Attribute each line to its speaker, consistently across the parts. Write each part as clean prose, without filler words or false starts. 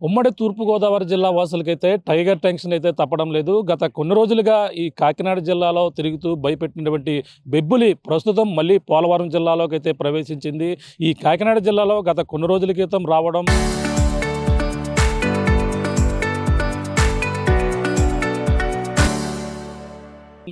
Speaker 1: ఉమ్మడి తూర్పుగోదావరి జిల్లా వాసులకైతే tiger tension అయితే తప్పడం లేదు. గత కొన్ని రోజులుగా ఈ కాకినాడ జిల్లాలో తిరుగుతూ భయపెట్టినటువంటి బెబ్బులి ప్రస్తుతం మళ్ళీ పోలవరం జిల్లాలోకి అయితే ప్రవేశించింది. ఈ కాకినాడ జిల్లాలో గత కొన్ని రోజుల క్రితం రావడం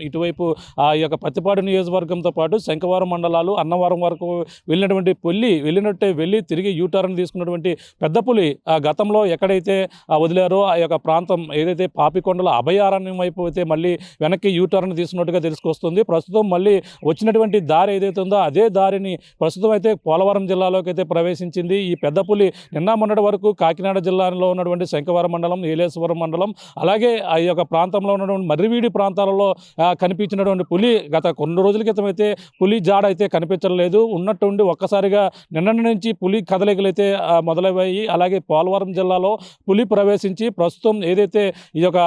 Speaker 1: ఇటువైపు ఆ యొక్క పత్తిపాడు నియోజకవర్గంతో పాటు శంఖవరం మండలాలు అన్నవరం వరకు వెళ్ళి తిరిగి యూటర్న్ తీసుకున్నటువంటి పెద్ద పులి గతంలో ఎక్కడైతే వదిలారో ఆ యొక్క ప్రాంతం ఏదైతే పాపికొండల అభయారణ్యం వైపు అయితే మళ్ళీ వెనక్కి యూటర్న్ తీసుకున్నట్టుగా తెలుసుకొస్తుంది. ప్రస్తుతం మళ్ళీ వచ్చినటువంటి దారి ఏదైతే ఉందో అదే దారిని ప్రస్తుతం అయితే పోలవరం జిల్లాలోకి అయితే ప్రవేశించింది. ఈ పెద్ద పులి నిన్న మొన్నటి వరకు కాకినాడ జిల్లాలో ఉన్నటువంటి శంఖవరం మండలం, ఏలేశ్వరం మండలం, అలాగే ఆ యొక్క ప్రాంతంలో ఉన్నటువంటి మర్రివీడి ప్రాంతాలలో కనిపించినటువంటి పులి గత కొన్ని రోజుల క్రితం అయితే పులి జాడ అయితే కనిపించలేదు. ఉన్నట్టుండి ఒక్కసారిగా నిన్న నుంచి పులి కదలికలైతే మొదలయ్యాయి. అలాగే పోలవరం జిల్లాలో పులి ప్రవేశించి ప్రస్తుతం ఏదైతే ఈ యొక్క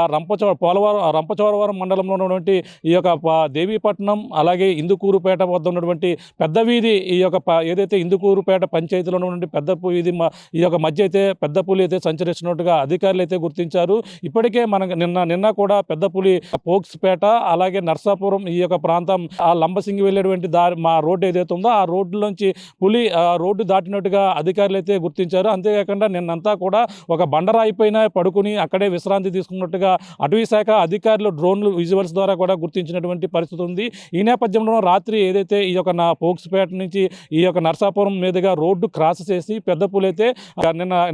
Speaker 1: రంపచోడవరం మండలంలో ఉన్నటువంటి ఈ యొక్క దేవీపట్నం అలాగే ఇందుకూరుపేట వద్ద ఉన్నటువంటి పెద్ద వీధి ఈ యొక్క ఏదైతే ఇందుకూరుపేట పంచాయతీలో ఉన్నటువంటి పెద్ద వీధి ఈ యొక్క మధ్య అయితే పెద్ద పులి అయితే సంచరిస్తున్నట్టుగా అధికారులు అయితే గుర్తించారు. ఇప్పటికే మనకు నిన్న కూడా పెద్ద పులి పోక్స్పేట అలాగే నర్సాపురం ఈ యొక్క ప్రాంతం ఆ లంబసింగి వెళ్ళేటువంటి దారి మా రోడ్డు ఏదైతే ఉందో ఆ రోడ్డులోంచి పులి రోడ్డు దాటినట్టుగా అధికారులు అయితే గుర్తించారు. అంతేకాకుండా నిన్నంతా కూడా ఒక బండరాయి పైన పడుకుని అక్కడే విశ్రాంతి తీసుకున్నట్టుగా అటవీ శాఖ అధికారులు డ్రోన్లు విజువల్స్ ద్వారా కూడా గుర్తించినటువంటి పరిస్థితి ఉంది. ఈ నేపథ్యంలో రాత్రి ఏదైతే ఈ యొక్క పోక్స్పేట నుంచి ఈ యొక్క నర్సాపురం మీదుగా రోడ్డు క్రాస్ చేసి పెద్ద పులి అయితే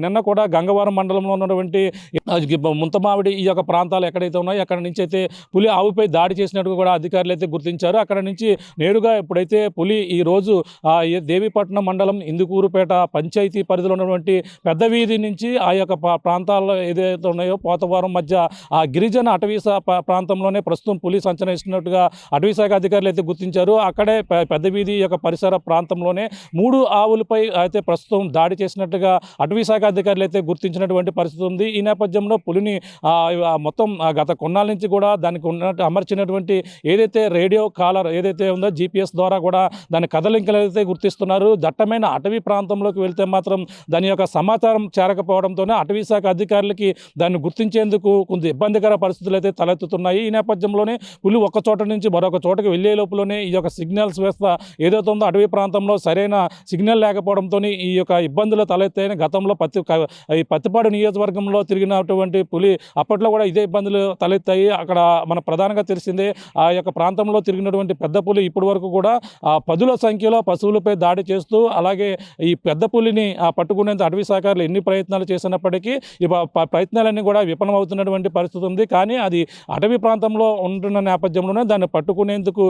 Speaker 1: నిన్న కూడా గంగవరం మండలంలో ఉన్నటువంటి ముంతమావిడి ఈ యొక్క ప్రాంతాలు ఎక్కడైతే ఉన్నాయో అక్కడ నుంచి అయితే పులి ఆవుపై దాడి చేసినట్టు కూడా అధికారులు అయితే గుర్తించారు. అక్కడ నుంచి నేరుగా ఎప్పుడైతే పులి ఈ రోజు దేవీపట్నం మండలం ఇందుకూరుపేట పంచాయతీ పరిధిలో ఉన్నటువంటి పెద్ద వీధి నుంచి ఆ యొక్క ప్రాంతాల్లో ఏదైతే ఉన్నాయో పోతవరం మధ్య ఆ గిరిజన అటవీ ప్రాంతంలోనే ప్రస్తుతం పులి సంచరిస్తున్నట్టుగా అటవీ శాఖ అధికారులు అయితే గుర్తించారు. అక్కడే పెద్ద వీధి యొక్క పరిసర ప్రాంతంలోనే 3 ఆవులపై అయితే ప్రస్తుతం దాడి చేసినట్టుగా అటవీ శాఖ అధికారులు అయితే గుర్తించినటువంటి పరిస్థితి ఉంది. ఈ నేపథ్యంలో పులిని మొత్తం గత కొన్నాళ్ళ నుంచి కూడా దానికి అమర్చినటువంటి ఏదైతే రేడియో కాలర్ ఏదైతే ఉందో GPS ద్వారా కూడా దాని కదలికలు అయితే గుర్తిస్తున్నారు. దట్టమైన అటవీ ప్రాంతంలోకి వెళ్తే మాత్రం దాని యొక్క సమాచారం చేరకపోవడంతోనే అటవీ శాఖ అధికారులకి దాన్ని గుర్తించేందుకు కొంత ఇబ్బందికర పరిస్థితులు అయితే తలెత్తుతున్నాయి. ఈ నేపథ్యంలోనే పులి ఒక చోట నుంచి మరొక చోటకి వెళ్ళే లోపలనే ఈ యొక్క సిగ్నల్స్ వ్యవస్థ ఏదైతే ఉందో అటవీ ప్రాంతంలో సరైన సిగ్నల్ లేకపోవడంతో ఈ యొక్క ఇబ్బందులు తలెత్తాయని గతంలో ఈ పత్తిపాడు నియోజకవర్గంలో తిరిగినటువంటి పులి అప్పట్లో కూడా ఇదే ఇబ్బందులు తలెత్తాయి. అక్కడ మన ప్రధానంగా తెలిసిందే ఆ యొక్క ప్రాంతంలో తిరిగినటువంటి పెద్ద పులి ఇప్పటి వరకు కూడా పదుల సంఖ్యలో పశువులపై దాడి చేస్తూ అలాగే ఈ పెద్ద పులిని పట్టుకునేందుకు అటవీ శాఖలు ఎన్ని ప్రయత్నాలు చేసినప్పటికీ ఈ ప్రయత్నాలన్నీ కూడా విఫలమవుతున్నటువంటి పరిస్థితి ఉంది. కానీ అది అటవీ ప్రాంతంలో ఉంటున్న నేపథ్యంలోనే దాన్ని పట్టుకునేందుకు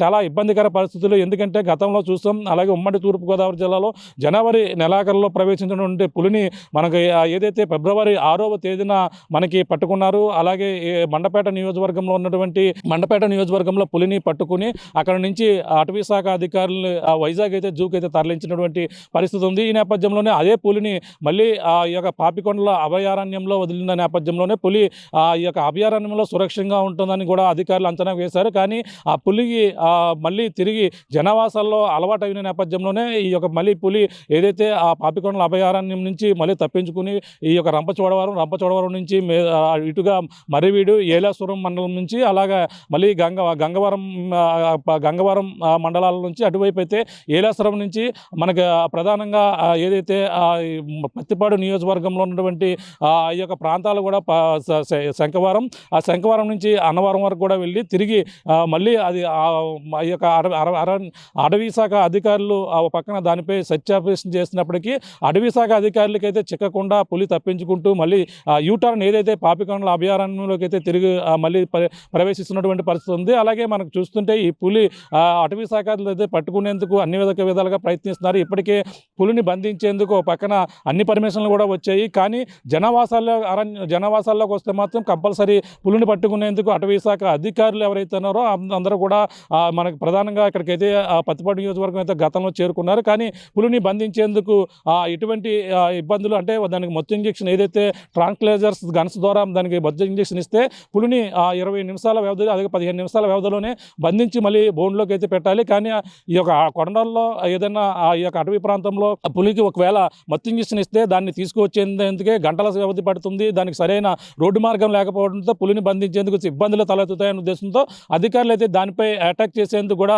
Speaker 1: చాలా ఇబ్బందికర పరిస్థితులు. ఎందుకంటే గతంలో చూస్తాం అలాగే ఉమ్మడి తూర్పుగోదావరి జిల్లాలో జనవరి నెలాఖరులో ప్రవేశించినటువంటి పులిని మనకి ఏదైతే ఫిబ్రవరి 6వ తేదీన మనకి పట్టుకున్నారు. అలాగే మండపేట నియోజకవర్గంలో పులిని పట్టుకుని అక్కడ నుంచి అటవీ శాఖ అధికారులు వైజాగ్ అయితే జూకి అయితే తరలించినటువంటి పరిస్థితి ఉంది. ఈ నేపథ్యంలోనే అదే పులిని మళ్ళీ ఈ యొక్క పాపికొండల అభయారణ్యంలో వదిలిన నేపథ్యంలోనే పులి ఈ యొక్క అభయారణ్యంలో సురక్షితంగా ఉంటుందని కూడా అధికారులు అంచనా వేశారు. కానీ ఆ పులికి మళ్ళీ తిరిగి జనవాసాల్లో అలవాటైన నేపథ్యంలోనే ఈ యొక్క మళ్ళీ పులి ఏదైతే ఆ పాపికొండల అభయారణ్యం నుంచి మళ్ళీ తప్పించుకుని ఈ యొక్క రంపచోడవరం నుంచి ఇటుగా మర్రివీడు ఏలేశ్వరం మండలం నుంచి అలాగా మళ్ళీ గంగవరం మండలాల నుంచి అటువైపు అయితే ఏలేశ్వరం నుంచి మనకి ప్రధానంగా ఏదైతే పత్తిపాడు నియోజకవర్గంలో ఉన్నటువంటి ఈ యొక్క ప్రాంతాలు కూడా శంఖవరం నుంచి అన్నవరం వరకు కూడా వెళ్ళి తిరిగి మళ్ళీ అది ఈ యొక్క అటవీ శాఖ అధికారులు పక్కన దానిపై సెర్చ్ ఆపరేషన్ చేసినప్పటికీ అటవీ శాఖ అధికారులకి అయితే చిక్కకుండా పులి తప్పించుకుంటూ మళ్ళీ యూటర్న్ ఏదైతే పాపికొండల అభయారణ్యంలోకి అయితే తిరిగి మళ్ళీ ప్రవేశిస్తున్నటువంటి పరిస్థితి ఉంది. అలాగే మనకు చూస్తుంటే ఈ పులి అటవీ శాఖలు అయితే పట్టుకునేందుకు అన్ని విధాలుగా ప్రయత్నిస్తున్నారు. ఇప్పటికే పులిని బంధించేందుకు పక్కన అన్ని పర్మిషన్లు కూడా వచ్చాయి. కానీ జనవాసాల్లోకి వస్తే మాత్రం కంపల్సరీ పులిని పట్టుకునేందుకు అటవీ శాఖ అధికారులు ఎవరైతే ఉన్నారో అందరూ కూడా మనకు ప్రధానంగా ఇక్కడికైతే పత్తిపాడు నియోజకవర్గం అయితే గతంలో చేరుకున్నారు. కానీ పులిని బంధించేందుకు ఇటువంటి ఇబ్బందులు అంటే దానికి మొత్తం ఇంజెక్షన్ ఏదైతే ట్రాంక్లైజర్స్ గన్స్ ద్వారా దానికి బజ్జ ఇంజెక్షన్ ఇస్తే పులిని 20 నిమిషాల వ్యవధి, అదే 15 నిమిషాల వ్యవధిలోనే బంధించి మళ్ళీ బోన్లోకి అయితే పెట్టాలి. కానీ ఈ యొక్క కొండల్లో ఏదైనా ఈ యొక్క అటవీ ప్రాంతంలో పులికి ఒకవేళ మత్తు ఇంజెక్షన్ ఇస్తే దాన్ని తీసుకువచ్చేందుకే గంటల వ్యవధి పడుతుంది. దానికి సరైన రోడ్డు మార్గం లేకపోవడంతో పులిని బంధించేందుకు ఇబ్బందులు తలెత్తుతాయనే ఉద్దేశంతో అధికారులు అయితే దానిపై అటాక్ చేసేందుకు కూడా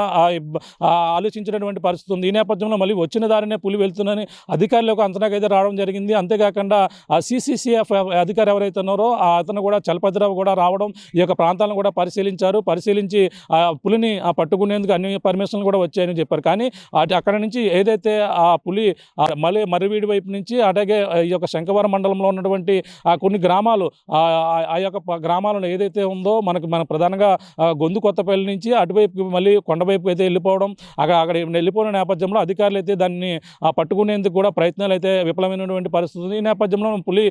Speaker 1: ఆలోచించినటువంటి పరిస్థితి ఉంది. ఈ నేపథ్యంలో మళ్ళీ వచ్చిన దారినే పులి వెళ్తుందని అధికారులకు అంచనాకైతే రావడం జరిగింది. అంతేకాకుండా CCCF అధికారి ఎవరైతే ఉన్నారో అతను కూడా చలపతిరావు కూడా రావడం ఈ యొక్క ప్రాంతాలను కూడా పరిశీలించి పులిని పట్టుకునేందుకు అన్ని పర్మిషన్లు కూడా వచ్చాయని చెప్పారు. కానీ అక్కడ నుంచి ఏదైతే ఆ పులి మర్రివీడి వైపు నుంచి అలాగే ఈ యొక్క శంఖవరం మండలంలో ఉన్నటువంటి కొన్ని గ్రామాలు ఆ యొక్క గ్రామాలను ఏదైతే ఉందో మన ప్రధానంగా గొంతు కొత్తపల్లి నుంచి అటువైపు మళ్ళీ కొండవైపు అయితే వెళ్ళిపోవడం, అక్కడ వెళ్ళిపోయిన నేపథ్యంలో అధికారులు అయితే దాన్ని పట్టుకునేందుకు కూడా ప్రయత్నాలు అయితే విఫలమైనటువంటి పరిస్థితి ఉంది. ఈ నేపథ్యంలో పులి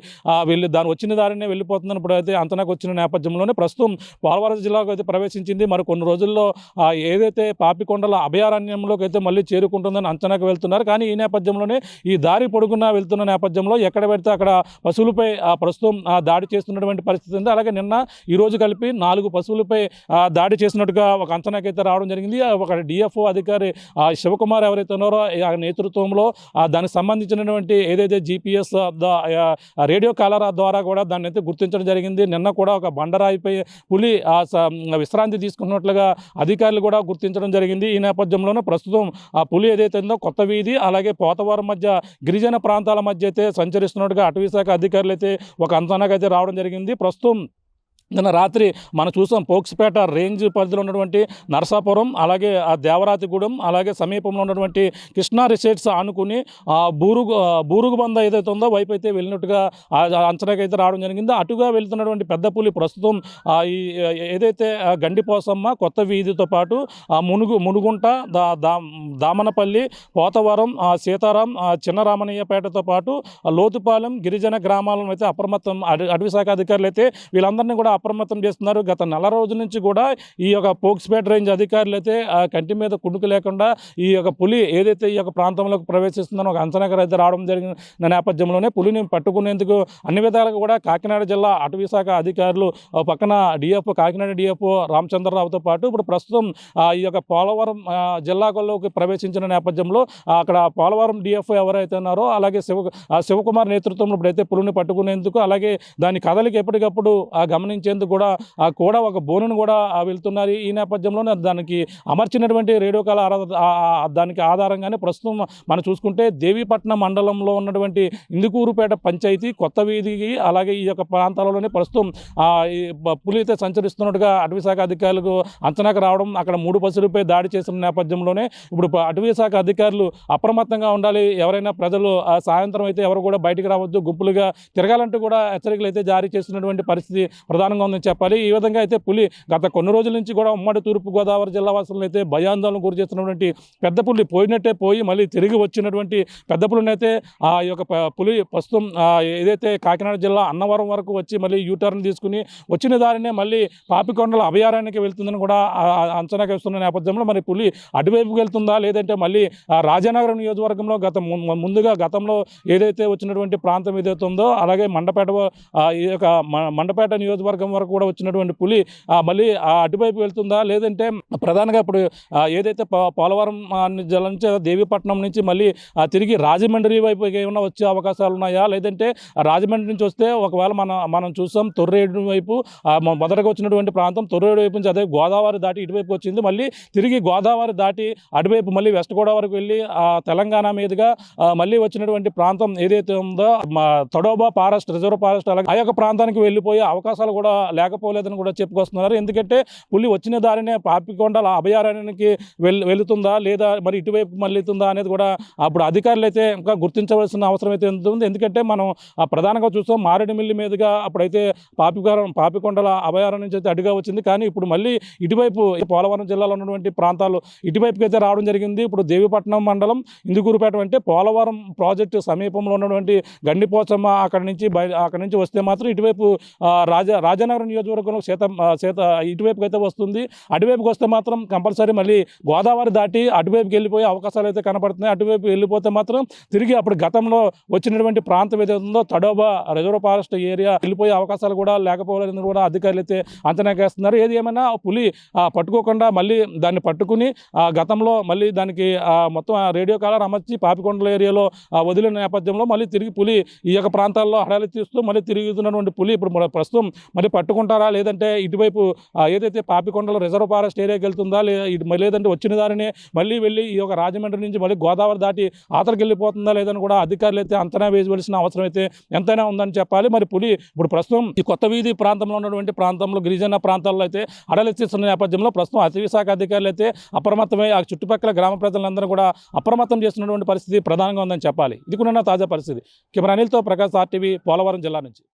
Speaker 1: దాని వచ్చిన దారినే వెళ్ళిపోతుందని ఇప్పుడు అయితే అంతనాకు వచ్చిన నేపథ్యంలోనే ప్రస్తుతం పోలవరం జిల్లాకు అయితే ప్రవేశించింది. మరి కొన్ని రోజుల్లో ఏదైతే పాపికొండల అభయారణ్యంలోకి అయితే మళ్ళీ చేరుకుంటుందని అంచనాకు వెళ్తున్నారు. కానీ ఈ నేపథ్యంలోనే ఈ దారి పొడుగునా వెళ్తున్న నేపథ్యంలో ఎక్కడ పెడితే అక్కడ పశువులపై ప్రస్తుతం దాడి చేస్తున్నటువంటి పరిస్థితి ఉంది. అలాగే నిన్న ఈ రోజు కలిపి 4 పశువులపై దాడి చేసినట్టుగా ఒక అంచనాకైతే రావడం జరిగింది. ఒక DFO అధికారి శివకుమార్ ఎవరైతే ఉన్నారో ఆ నేతృత్వంలో దానికి సంబంధించినటువంటి ఏదైతే GPS రేడియో కాలర్ ద్వారా కూడా దాన్ని అయితే గుర్తించడం జరిగింది. నిన్న కూడా ఒక బండరాయిపై పులి విశ్రాంతి తీసుకున్నట్లుగా అధికారులు కూడా గుర్తించడం జరిగింది. ఈ నేపథ్యంలోనే ప్రస్తుతం ఆ పులి ఏదైతే ఉందో కొత్త వీధి అలాగే పోతవరం మధ్య గిరిజన ప్రాంతాల మధ్య అయితే సంచరిస్తున్నట్టుగా అటవీ శాఖ అధికారులు అయితే ఒక అంచనాకైతే రావడం జరిగింది. ప్రస్తుతం నిన్న రాత్రి మనం చూసాం పోక్స్పేట రేంజ్ పరిధిలో ఉన్నటువంటి నరసాపురం అలాగే దేవరాతిగూడెం అలాగే సమీపంలో ఉన్నటువంటి కృష్ణా రిసార్ట్స్ ఆనుకుని బూరుగు బంద ఏదైతే ఉందో వైపు అయితే వెళ్ళినట్టుగా అంచనాకైతే రావడం జరిగింది. అటుగా వెళ్తున్నటువంటి పెద్ద పులి ప్రస్తుతం ఈ ఏదైతే గండిపోసమ్మ కొత్త వీధితో పాటు మునుగుంట దామనపల్లి పోతవరం సీతారాం చిన్నరామనయ్యపేటతో పాటు లోతుపాలెం గిరిజన గ్రామాలను అయితే అటవీ శాఖ అధికారులు అయితే వీళ్ళందరినీ కూడా అప్రమత్తం చేస్తున్నారు. గత నెల రోజుల నుంచి కూడా ఈ యొక్క పోక్స్పేట రేంజ్ అధికారులు అయితే కంటి మీద కునుకు లేకుండా ఈ యొక్క పులి ఏదైతే ఈ యొక్క ప్రాంతంలోకి ప్రవేశిస్తుందో ఒక అంచనాకర అయితే రావడం జరిగిన నేపథ్యంలోనే పులిని పట్టుకునేందుకు అన్ని విధాలుగా కూడా కాకినాడ జిల్లా అటవీ శాఖ అధికారులు పక్కన కాకినాడ DFO రామచంద్రరావుతో పాటు ఇప్పుడు ప్రస్తుతం ఈ యొక్క పోలవరం జిల్లాలోకి ప్రవేశించిన నేపథ్యంలో అక్కడ పోలవరం DFO ఎవరైతే ఉన్నారో అలాగే శివకుమార్ నేతృత్వంలో ఇప్పుడైతే పులిని పట్టుకునేందుకు అలాగే దాని కదలికి ఎప్పటికప్పుడు గమనించేందుకు కూడా ఒక బోనును కూడా వెళ్తున్నారు. ఈ నేపథ్యంలోనే దానికి అమర్చినటువంటి రేడియో కాల్ దానికి ఆధారంగానే ప్రస్తుతం మనం చూసుకుంటే దేవీపట్నం మండలంలో ఉన్నటువంటి ఇందుకూరుపేట పంచాయతీ కొత్త వీధికి అలాగే ఈ యొక్క ప్రాంతాలలోనే ప్రస్తుతం ఈ పులి అయితే సంచరిస్తున్నట్టుగా అటవీ శాఖ అధికారులకు అంచనాకు రావడం, అక్కడ 3 పశువులపై దాడి చేసిన నేపథ్యంలోనే ఇప్పుడు అటవీ శాఖ అధికారులు అప్రమత్తంగా ఉండాలి. ఎవరైనా ప్రజలు సాయంత్రం అయితే ఎవరు కూడా బయటికి రావద్దు, గుంపులుగా తిరగాలంటూ కూడా హెచ్చరికలు అయితే జారీ చేస్తున్నటువంటి పరిస్థితి ప్రధానంగా ఉందని చెప్పాలి. ఈ విధంగా అయితే పులి గత కొన్ని రోజుల నుంచి కూడా ఉమ్మడి తూర్పుగోదావరి జిల్లా వాసులను అయితే భయాందోళన గురి చేస్తున్నటువంటి పెద్ద పులి పోయినట్టే పోయి మళ్ళీ తిరిగి వచ్చినటువంటి పెద్ద పులిని అయితే ఆ యొక్క పులి ప్రస్తుతం ఏదైతే కాకినాడ జిల్లా అన్నవరం వరకు వచ్చి మళ్ళీ యూటర్న్ తీసుకుని వచ్చిన దారినే మళ్ళీ పాపికొండల అభయారణ్యానికి వెళ్తుందని కూడా అంచనాకి వస్తున్న నేపథ్యంలో మరి పులి అటువైపుకి వెళ్తుందా లేదంటే మళ్ళీ రాజానగరం నియోజకవర్గంలో గతంలో ఏదైతే వచ్చినటువంటి ప్రాంతం ఏదైతే ఉందో అలాగే మండపేట నియోజకవర్గం వరకు కూడా వచ్చినటువంటి పులి మళ్ళీ అటువైపు వెళ్తుందా లేదంటే ప్రధానంగా ఇప్పుడు ఏదైతే పోలవరం జిల్లా నుంచి దేవీపట్నం నుంచి మళ్ళీ తిరిగి రాజమండ్రి వైపు ఏమైనా వచ్చే అవకాశాలు ఉన్నాయా లేదంటే రాజమండ్రి నుంచి వస్తే ఒకవేళ మనం చూసాం తొర్రేడు వైపు మొదటగా వచ్చినటువంటి ప్రాంతం తొర్రేడు వైపు నుంచి అదే గోదావరి దాటి ఇటువైపు వచ్చింది, మళ్ళీ తిరిగి గోదావరి దాటి అటువైపు మళ్ళీ వెస్ట్ గోదావరికి వెళ్ళి తెలంగాణ మీదుగా మళ్ళీ వచ్చినటువంటి ప్రాంతం ఏదైతే ఉందో తడోబా ఫారెస్ట్ రిజర్వ్ ఫారెస్ట్ అలాగే ఆ యొక్క ప్రాంతానికి వెళ్ళిపోయే అవకాశాలు కూడా లేకపోలేదని కూడా చెప్పుకొస్తున్నారు. ఎందుకంటే పులి వచ్చిన దారినే పాపికొండల అభయారణ్యానికి వెళుతుందా లేదా మరి ఇటువైపు మళ్ళీతుందా అనేది కూడా అప్పుడు అధికారులు అయితే ఇంకా గుర్తించవలసిన అవసరం అయితే ఉంది. ఎందుకంటే మనం ప్రధానంగా చూస్తాం మారేడుమిల్లి మీదుగా అప్పుడైతే పాపికొండల అభయారణ్యం నుంచి అయితే అడుగా వచ్చింది. కానీ ఇప్పుడు మళ్ళీ ఇటువైపు పోలవరం జిల్లాలో ఉన్నటువంటి ప్రాంతాలు ఇటువైపుకి అయితే రావడం జరిగింది. ఇప్పుడు దేవీపట్నం మండలం ఇందుకూరుపేట అంటే పోలవరం ప్రాజెక్టు సమీపంలో ఉన్నటువంటి గండిపోచమ్మ అక్కడి నుంచి వస్తే మాత్రం ఇటువైపు రాజానగరం విజయనగరం నియోజకవర్గంలో సీత ఇటువైపుకి అయితే వస్తుంది. అటువైపుకి వస్తే మాత్రం కంపల్సరీ మళ్ళీ గోదావరి దాటి అటువైపుకి వెళ్ళిపోయే అవకాశాలు అయితే కనపడుతున్నాయి. అటువైపు వెళ్ళిపోతే మాత్రం తిరిగి అప్పుడు గతంలో వచ్చినటువంటి ప్రాంతం ఏదైతే ఉందో తడోబా రిజర్వ్ ఫారెస్ట్ ఏరియా వెళ్ళిపోయే అవకాశాలు కూడా లేకపోలేదని కూడా అధికారులు అయితే అంచనా వేస్తున్నారు. ఏది ఏమైనా పులి పట్టుకోకుండా మళ్ళీ దాన్ని పట్టుకుని గతంలో మళ్ళీ దానికి మొత్తం రేడియో కాలర్ అమర్చి పాపికొండల ఏరియాలో వదిలిన నేపథ్యంలో మళ్ళీ తిరిగి పులి ఈ యొక్క ప్రాంతాల్లో హడాలి తీస్తూ మళ్ళీ తిరుగుతున్నటువంటి పులి ఇప్పుడు ప్రస్తుతం మళ్ళీ పట్టుకుంటారా, లేదంటే ఇటువైపు ఏదైతే పాపికొండల రిజర్వ్ ఫారెస్ట్ ఏరియాకి వెళ్తుందా, లేదంటే వచ్చిన దారినే మళ్ళీ వెళ్ళి ఈ యొక్క రాజమండ్రి నుంచి మళ్ళీ గోదావరి దాటి ఆతలకు వెళ్ళిపోతుందా లేదని కూడా అధికారులు అయితే అంచనా వేయవలసిన అవసరం అయితే ఎంతైనా ఉందని చెప్పాలి. మరి పులి ఇప్పుడు ప్రస్తుతం ఈ కొత్త వీధి ప్రాంతంలో ఉన్నటువంటి ప్రాంతంలో గిరిజన ప్రాంతాల్లో అయితే అడలెత్తిస్తున్న నేపథ్యంలో ప్రస్తుతం అటవీ శాఖ అధికారులు అయితే అప్రమత్తమై ఆ చుట్టుపక్కల గ్రామ ప్రజలందరూ కూడా అప్రమత్తం చేస్తున్నటువంటి పరిస్థితి ప్రధానంగా ఉందని చెప్పాలి. ఇది కూడా తాజా పరిస్థితి. కెమెరా అనిల్తో ప్రకాష్ RTV పోలవరం జిల్లా నుంచి.